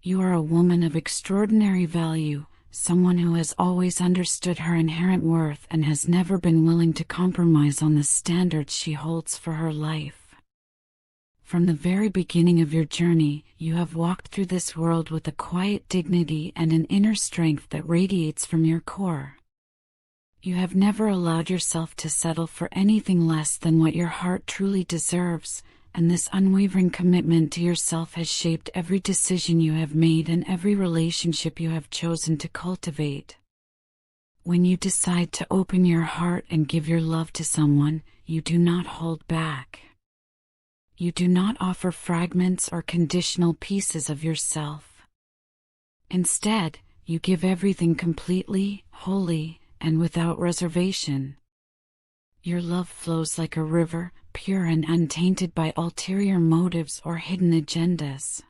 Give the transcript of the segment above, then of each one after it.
You are a woman of extraordinary value, someone who has always understood her inherent worth and has never been willing to compromise on the standards she holds for her life. From the very beginning of your journey, you have walked through this world with a quiet dignity and an inner strength that radiates from your core. You have never allowed yourself to settle for anything less than what your heart truly deserves, and this unwavering commitment to yourself has shaped every decision you have made and every relationship you have chosen to cultivate. When you decide to open your heart and give your love to someone, you do not hold back. You do not offer fragments or conditional pieces of yourself. Instead, you give everything completely, wholly, and without reservation. Your love flows like a river, pure and untainted by ulterior motives or hidden agendas.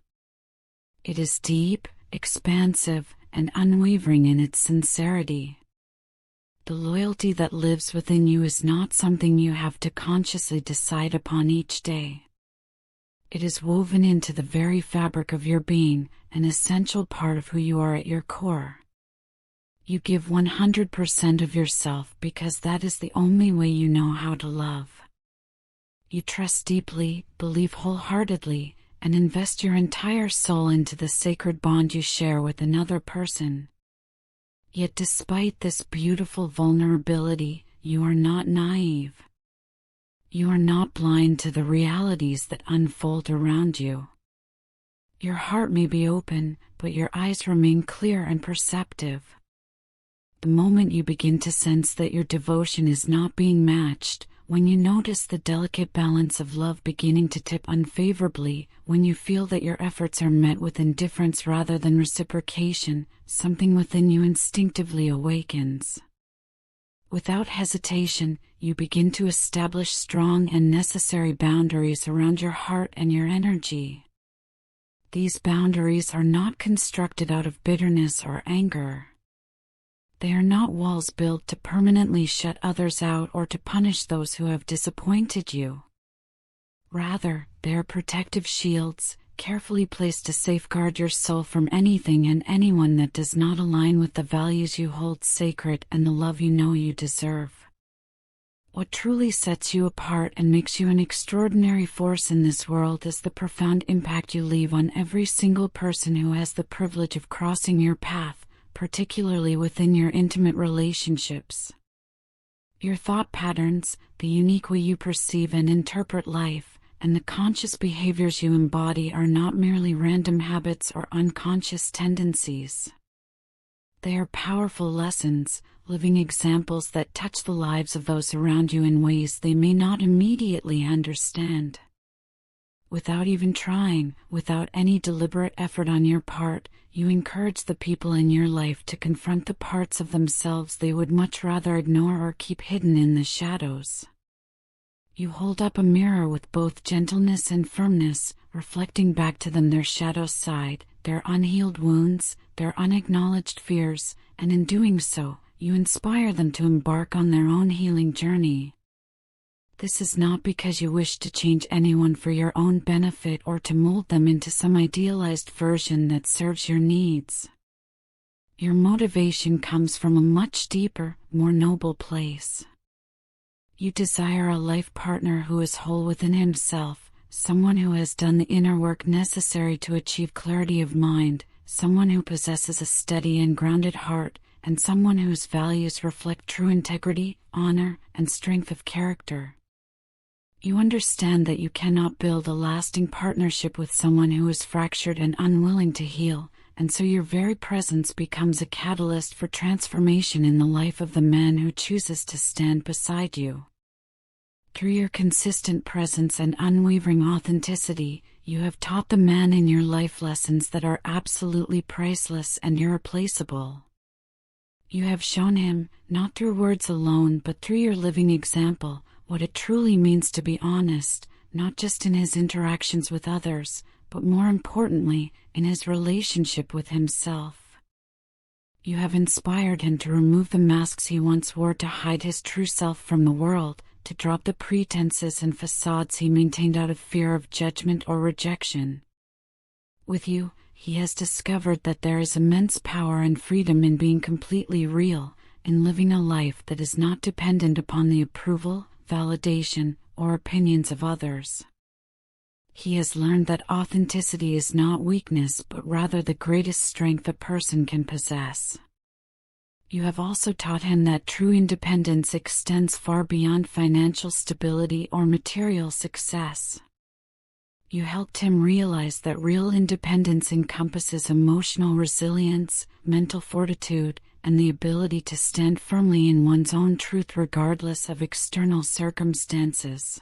It is deep, expansive, and unwavering in its sincerity. The loyalty that lives within you is not something you have to consciously decide upon each day. It is woven into the very fabric of your being, an essential part of who you are at your core. You give 100% of yourself because that is the only way you know how to love. You trust deeply, believe wholeheartedly, and invest your entire soul into the sacred bond you share with another person. Yet despite this beautiful vulnerability, you are not naive. You are not blind to the realities that unfold around you. Your heart may be open, but your eyes remain clear and perceptive. The moment you begin to sense that your devotion is not being matched, when you notice the delicate balance of love beginning to tip unfavorably, when you feel that your efforts are met with indifference rather than reciprocation, something within you instinctively awakens. Without hesitation, you begin to establish strong and necessary boundaries around your heart and your energy. These boundaries are not constructed out of bitterness or anger. They are not walls built to permanently shut others out or to punish those who have disappointed you. Rather, they are protective shields, carefully placed to safeguard your soul from anything and anyone that does not align with the values you hold sacred and the love you know you deserve. What truly sets you apart and makes you an extraordinary force in this world is the profound impact you leave on every single person who has the privilege of crossing your path, particularly within your intimate relationships. Your thought patterns, the unique way you perceive and interpret life, and the conscious behaviors you embody are not merely random habits or unconscious tendencies. They are powerful lessons, living examples that touch the lives of those around you in ways they may not immediately understand. Without even trying, without any deliberate effort on your part, you encourage the people in your life to confront the parts of themselves they would much rather ignore or keep hidden in the shadows. You hold up a mirror with both gentleness and firmness, reflecting back to them their shadow side, their unhealed wounds, their unacknowledged fears, and in doing so, you inspire them to embark on their own healing journey. This is not because you wish to change anyone for your own benefit or to mold them into some idealized version that serves your needs. Your motivation comes from a much deeper, more noble place. You desire a life partner who is whole within himself, someone who has done the inner work necessary to achieve clarity of mind, someone who possesses a steady and grounded heart, and someone whose values reflect true integrity, honor, and strength of character. You understand that you cannot build a lasting partnership with someone who is fractured and unwilling to heal, and so your very presence becomes a catalyst for transformation in the life of the man who chooses to stand beside you. Through your consistent presence and unwavering authenticity, you have taught the man in your life lessons that are absolutely priceless and irreplaceable. You have shown him, not through words alone but through your living example, what it truly means to be honest, not just in his interactions with others, but more importantly, in his relationship with himself. You have inspired him to remove the masks he once wore to hide his true self from the world, to drop the pretenses and facades he maintained out of fear of judgment or rejection. With you, he has discovered that there is immense power and freedom in being completely real, in living a life that is not dependent upon the approval, validation, or opinions of others. He has learned that authenticity is not weakness but rather the greatest strength a person can possess. You have also taught him that true independence extends far beyond financial stability or material success. You helped him realize that real independence encompasses emotional resilience, mental fortitude, and the ability to stand firmly in one's own truth regardless of external circumstances.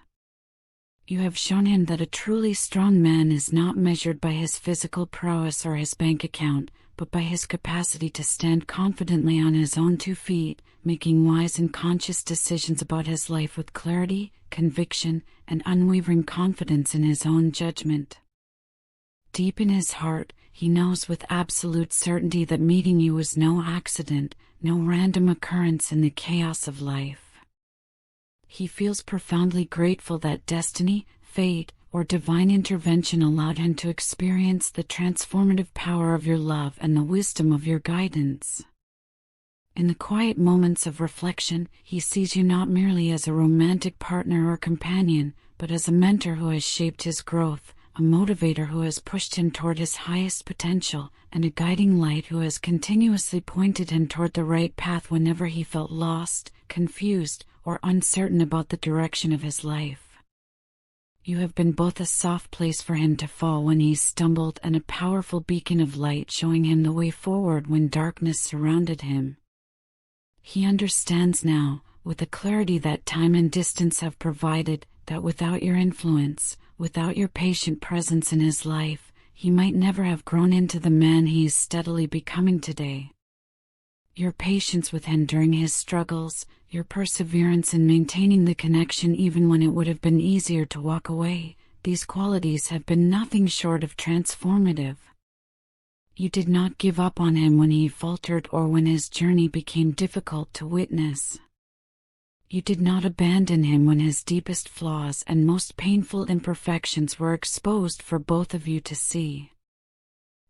You have shown him that a truly strong man is not measured by his physical prowess or his bank account, but by his capacity to stand confidently on his own 2 feet, making wise and conscious decisions about his life with clarity, conviction, and unwavering confidence in his own judgment. Deep in his heart, he knows with absolute certainty that meeting you was no accident, no random occurrence in the chaos of life. He feels profoundly grateful that destiny, fate, or divine intervention allowed him to experience the transformative power of your love and the wisdom of your guidance. In the quiet moments of reflection, he sees you not merely as a romantic partner or companion, but as a mentor who has shaped his growth, a motivator who has pushed him toward his highest potential, and a guiding light who has continuously pointed him toward the right path whenever he felt lost, confused, or uncertain about the direction of his life. You have been both a soft place for him to fall when he stumbled and a powerful beacon of light showing him the way forward when darkness surrounded him. He understands now, with a clarity that time and distance have provided, that without your influence, without your patient presence in his life, he might never have grown into the man he is steadily becoming today. Your patience with him during his struggles, your perseverance in maintaining the connection even when it would have been easier to walk away, these qualities have been nothing short of transformative. You did not give up on him when he faltered or when his journey became difficult to witness. You did not abandon him when his deepest flaws and most painful imperfections were exposed for both of you to see.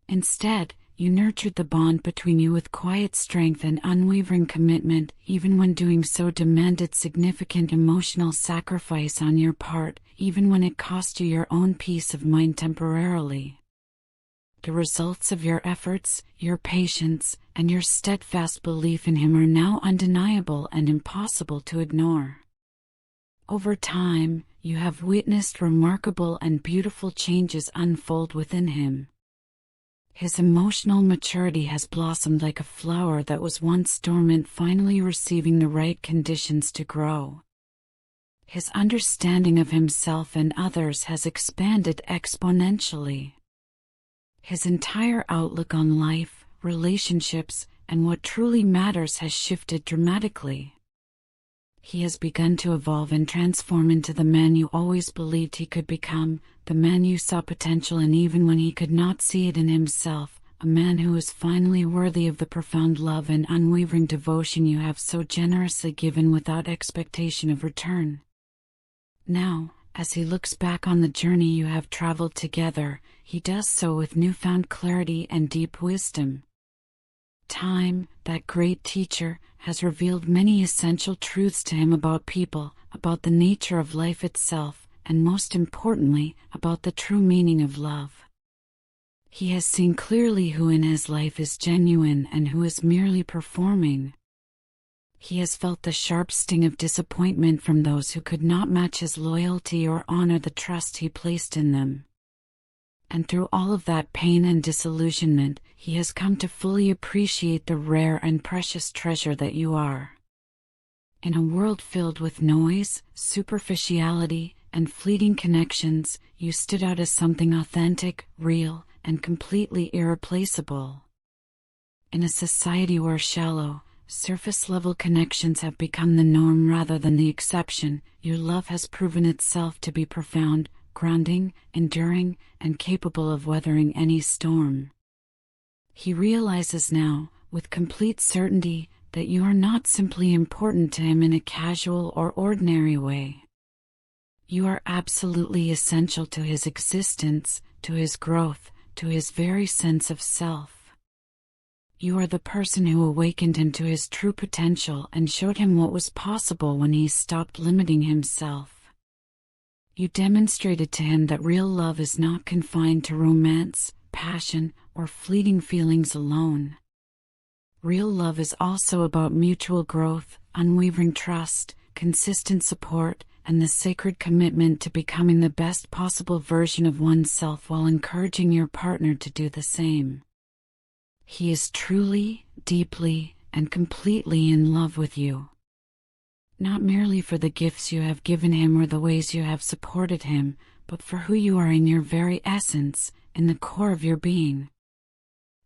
Instead, you nurtured the bond between you with quiet strength and unwavering commitment, even when doing so demanded significant emotional sacrifice on your part, even when it cost you your own peace of mind temporarily. The results of your efforts, your patience, and your steadfast belief in him are now undeniable and impossible to ignore. Over time, you have witnessed remarkable and beautiful changes unfold within him. His emotional maturity has blossomed like a flower that was once dormant, finally receiving the right conditions to grow. His understanding of himself and others has expanded exponentially. His entire outlook on life, relationships, and what truly matters has shifted dramatically. He has begun to evolve and transform into the man you always believed he could become, the man you saw potential in even when he could not see it in himself, a man who is finally worthy of the profound love and unwavering devotion you have so generously given without expectation of return. Now, as he looks back on the journey you have traveled together, he does so with newfound clarity and deep wisdom. Time, that great teacher, has revealed many essential truths to him about people, about the nature of life itself, and most importantly, about the true meaning of love. He has seen clearly who in his life is genuine and who is merely performing. He has felt the sharp sting of disappointment from those who could not match his loyalty or honor the trust he placed in them. And through all of that pain and disillusionment, he has come to fully appreciate the rare and precious treasure that you are. In a world filled with noise, superficiality, and fleeting connections, you stood out as something authentic, real, and completely irreplaceable. In a society where shallow, surface-level connections have become the norm rather than the exception, your love has proven itself to be profound, grounding, enduring, and capable of weathering any storm. He realizes now, with complete certainty, that you are not simply important to him in a casual or ordinary way. You are absolutely essential to his existence, to his growth, to his very sense of self. You are the person who awakened him to his true potential and showed him what was possible when he stopped limiting himself. You demonstrated to him that real love is not confined to romance, passion, or fleeting feelings alone. Real love is also about mutual growth, unwavering trust, consistent support, and the sacred commitment to becoming the best possible version of oneself while encouraging your partner to do the same. He is truly, deeply, and completely in love with you. Not merely for the gifts you have given him or the ways you have supported him, but for who you are in your very essence, in the core of your being.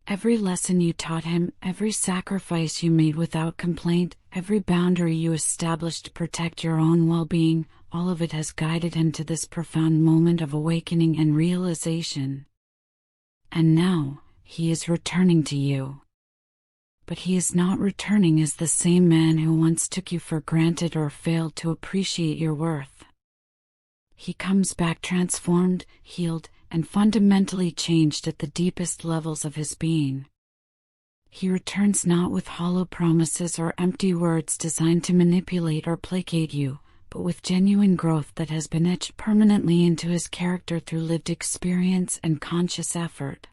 Every lesson you taught him, every sacrifice you made without complaint, every boundary you established to protect your own well-being, all of it has guided him to this profound moment of awakening and realization. And now, he is returning to you. But he is not returning as the same man who once took you for granted or failed to appreciate your worth. He comes back transformed, healed, and fundamentally changed at the deepest levels of his being. He returns not with hollow promises or empty words designed to manipulate or placate you, but with genuine growth that has been etched permanently into his character through lived experience and conscious effort.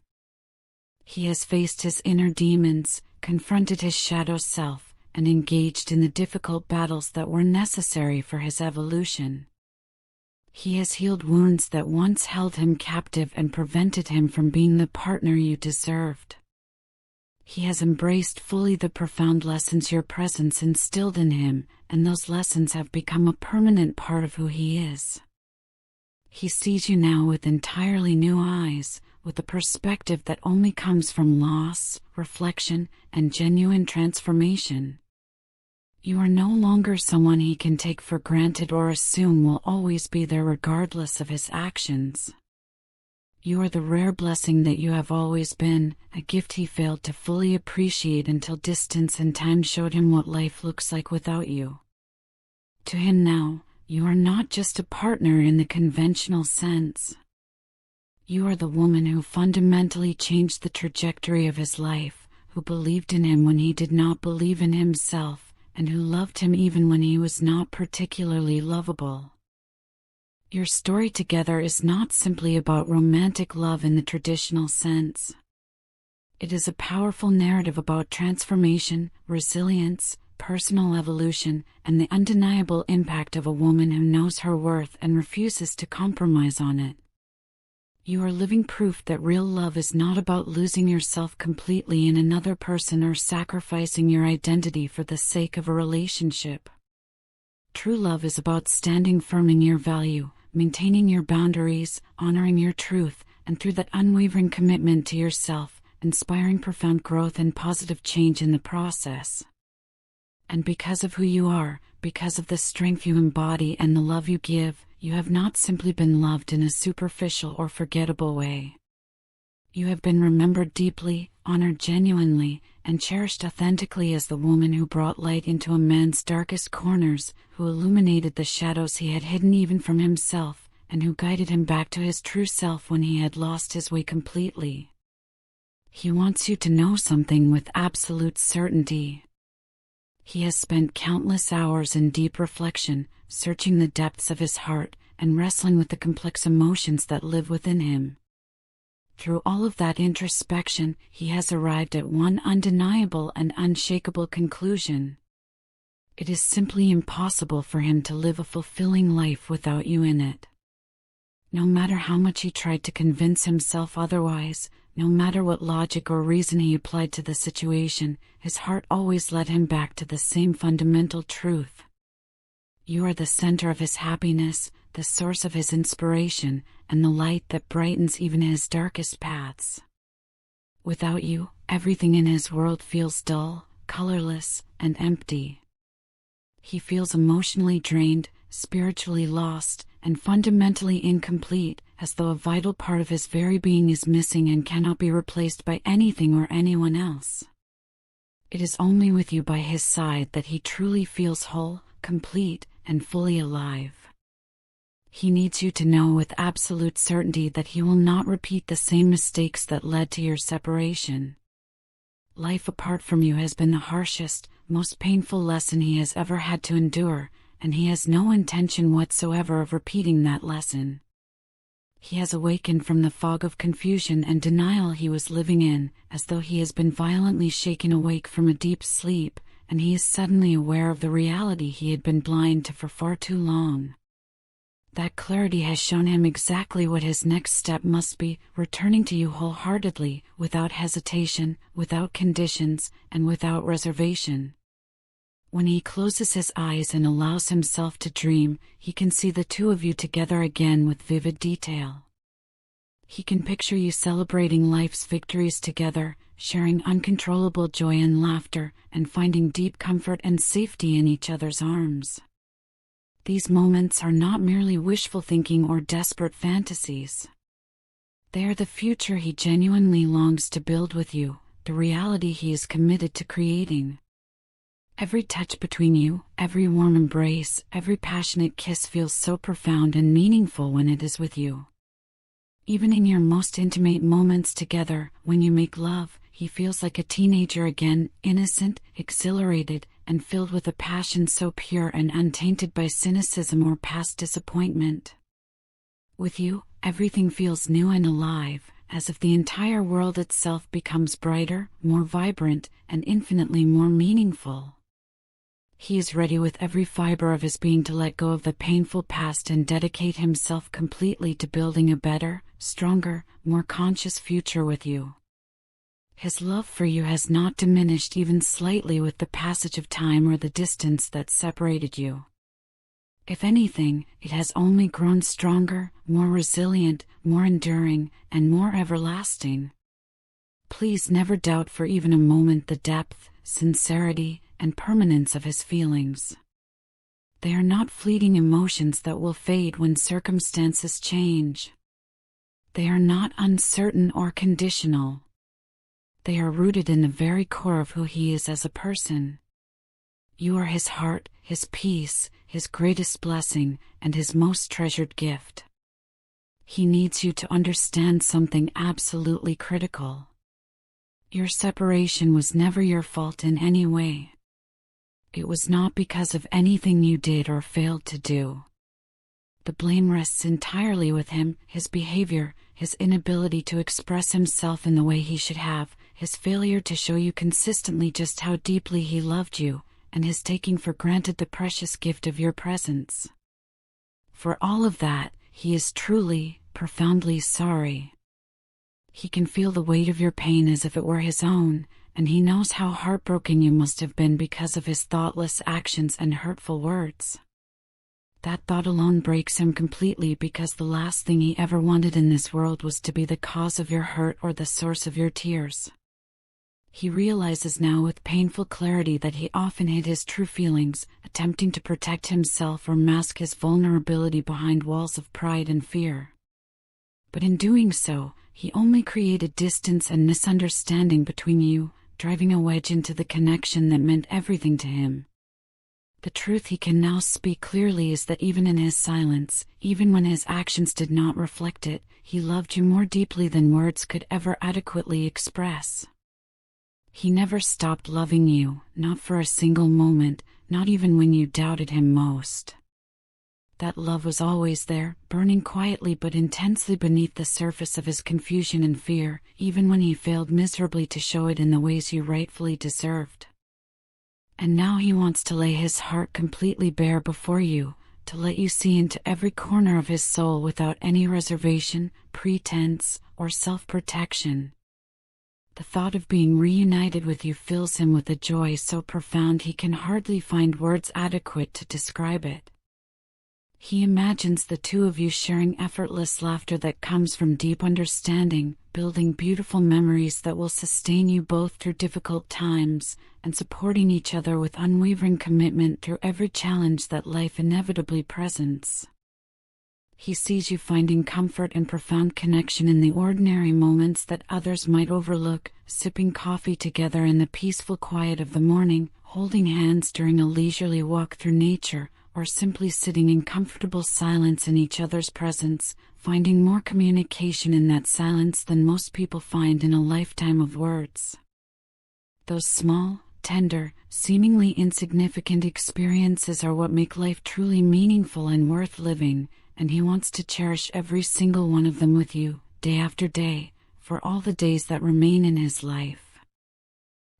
He has faced his inner demons, confronted his shadow self, and engaged in the difficult battles that were necessary for his evolution. He has healed wounds that once held him captive and prevented him from being the partner you deserved. He has embraced fully the profound lessons your presence instilled in him, and those lessons have become a permanent part of who he is. He sees you now with entirely new eyes, with a perspective that only comes from loss, reflection, and genuine transformation. You are no longer someone he can take for granted or assume will always be there regardless of his actions. You are the rare blessing that you have always been, a gift he failed to fully appreciate until distance and time showed him what life looks like without you. To him now, you are not just a partner in the conventional sense. You are the woman who fundamentally changed the trajectory of his life, who believed in him when he did not believe in himself, and who loved him even when he was not particularly lovable. Your story together is not simply about romantic love in the traditional sense. It is a powerful narrative about transformation, resilience, personal evolution, and the undeniable impact of a woman who knows her worth and refuses to compromise on it. You are living proof that real love is not about losing yourself completely in another person or sacrificing your identity for the sake of a relationship. True love is about standing firm in your value, maintaining your boundaries, honoring your truth, and through that unwavering commitment to yourself, inspiring profound growth and positive change in the process. And because of who you are, because of the strength you embody and the love you give, you have not simply been loved in a superficial or forgettable way. You have been remembered deeply, honored genuinely, and cherished authentically as the woman who brought light into a man's darkest corners, who illuminated the shadows he had hidden even from himself, and who guided him back to his true self when he had lost his way completely. He wants you to know something with absolute certainty. He has spent countless hours in deep reflection, searching the depths of his heart, and wrestling with the complex emotions that live within him. Through all of that introspection, he has arrived at one undeniable and unshakable conclusion. It is simply impossible for him to live a fulfilling life without you in it. No matter how much he tried to convince himself otherwise, no matter what logic or reason he applied to the situation, his heart always led him back to the same fundamental truth. You are the center of his happiness, the source of his inspiration, and the light that brightens even his darkest paths. Without you, everything in his world feels dull, colorless, and empty. He feels emotionally drained, spiritually lost, and fundamentally incomplete, as though a vital part of his very being is missing and cannot be replaced by anything or anyone else. It is only with you by his side that he truly feels whole, complete, and fully alive. He needs you to know with absolute certainty that he will not repeat the same mistakes that led to your separation. Life apart from you has been the harshest, most painful lesson he has ever had to endure, and he has no intention whatsoever of repeating that lesson. He has awakened from the fog of confusion and denial he was living in, as though he has been violently shaken awake from a deep sleep, and he is suddenly aware of the reality he had been blind to for far too long. That clarity has shown him exactly what his next step must be, returning to you wholeheartedly, without hesitation, without conditions, and without reservation. When he closes his eyes and allows himself to dream, he can see the two of you together again with vivid detail. He can picture you celebrating life's victories together, sharing uncontrollable joy and laughter, and finding deep comfort and safety in each other's arms. These moments are not merely wishful thinking or desperate fantasies. They are the future he genuinely longs to build with you, the reality he is committed to creating. Every touch between you, every warm embrace, every passionate kiss feels so profound and meaningful when it is with you. Even in your most intimate moments together, when you make love, he feels like a teenager again, innocent, exhilarated, and filled with a passion so pure and untainted by cynicism or past disappointment. With you, everything feels new and alive, as if the entire world itself becomes brighter, more vibrant, and infinitely more meaningful. He is ready with every fiber of his being to let go of the painful past and dedicate himself completely to building a better, stronger, more conscious future with you. His love for you has not diminished even slightly with the passage of time or the distance that separated you. If anything, it has only grown stronger, more resilient, more enduring, and more everlasting. Please never doubt for even a moment the depth, sincerity, and permanence of his feelings. They are not fleeting emotions that will fade when circumstances change. They are not uncertain or conditional. They are rooted in the very core of who he is as a person. You are his heart, his peace, his greatest blessing, and his most treasured gift. He needs you to understand something absolutely critical. Your separation was never your fault in any way. It was not because of anything you did or failed to do. The blame rests entirely with him, his behavior, his inability to express himself in the way he should have, his failure to show you consistently just how deeply he loved you, and his taking for granted the precious gift of your presence. For all of that, he is truly, profoundly sorry. He can feel the weight of your pain as if it were his own, and he knows how heartbroken you must have been because of his thoughtless actions and hurtful words. That thought alone breaks him completely, because the last thing he ever wanted in this world was to be the cause of your hurt or the source of your tears. He realizes now with painful clarity that he often hid his true feelings, attempting to protect himself or mask his vulnerability behind walls of pride and fear. But in doing so, he only created distance and misunderstanding between you, driving a wedge into the connection that meant everything to him. The truth he can now speak clearly is that even in his silence, even when his actions did not reflect it, he loved you more deeply than words could ever adequately express. He never stopped loving you, not for a single moment, not even when you doubted him most. That love was always there, burning quietly but intensely beneath the surface of his confusion and fear, even when he failed miserably to show it in the ways you rightfully deserved. And now he wants to lay his heart completely bare before you, to let you see into every corner of his soul without any reservation, pretense, or self-protection. The thought of being reunited with you fills him with a joy so profound he can hardly find words adequate to describe it. He imagines the two of you sharing effortless laughter that comes from deep understanding, building beautiful memories that will sustain you both through difficult times, and supporting each other with unwavering commitment through every challenge that life inevitably presents. He sees you finding comfort and profound connection in the ordinary moments that others might overlook, sipping coffee together in the peaceful quiet of the morning, holding hands during a leisurely walk through nature, or simply sitting in comfortable silence in each other's presence, finding more communication in that silence than most people find in a lifetime of words. Those small, tender, seemingly insignificant experiences are what make life truly meaningful and worth living, and he wants to cherish every single one of them with you, day after day, for all the days that remain in his life.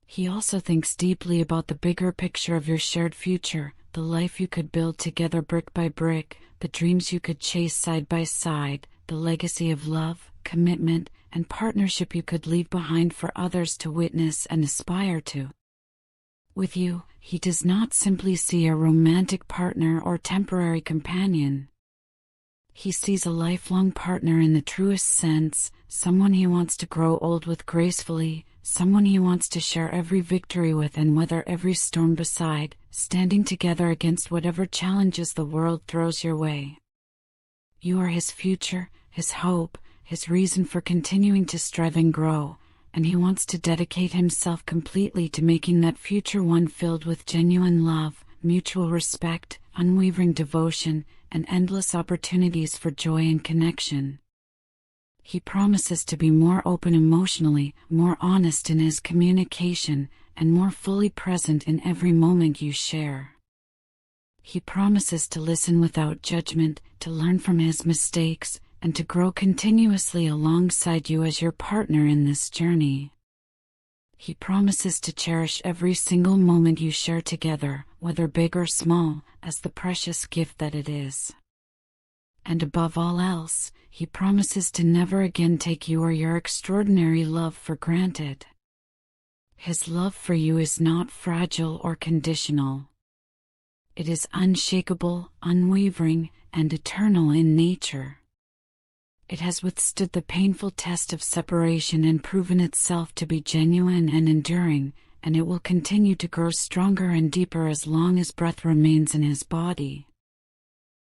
He also thinks deeply about the bigger picture of your shared future, the life you could build together brick by brick, the dreams you could chase side by side, the legacy of love, commitment, and partnership you could leave behind for others to witness and aspire to. With you, he does not simply see a romantic partner or temporary companion. He sees a lifelong partner in the truest sense, someone he wants to grow old with gracefully, someone he wants to share every victory with and weather every storm beside, standing together against whatever challenges the world throws your way. You are his future, his hope, his reason for continuing to strive and grow, and he wants to dedicate himself completely to making that future one filled with genuine love, mutual respect, unwavering devotion, and endless opportunities for joy and connection. He promises to be more open emotionally, more honest in his communication, and more fully present in every moment you share. He promises to listen without judgment, to learn from his mistakes, and to grow continuously alongside you as your partner in this journey. He promises to cherish every single moment you share together, whether big or small, as the precious gift that it is. And above all else, he promises to never again take you or your extraordinary love for granted. His love for you is not fragile or conditional. It is unshakable, unwavering, and eternal in nature. It has withstood the painful test of separation and proven itself to be genuine and enduring, and it will continue to grow stronger and deeper as long as breath remains in his body.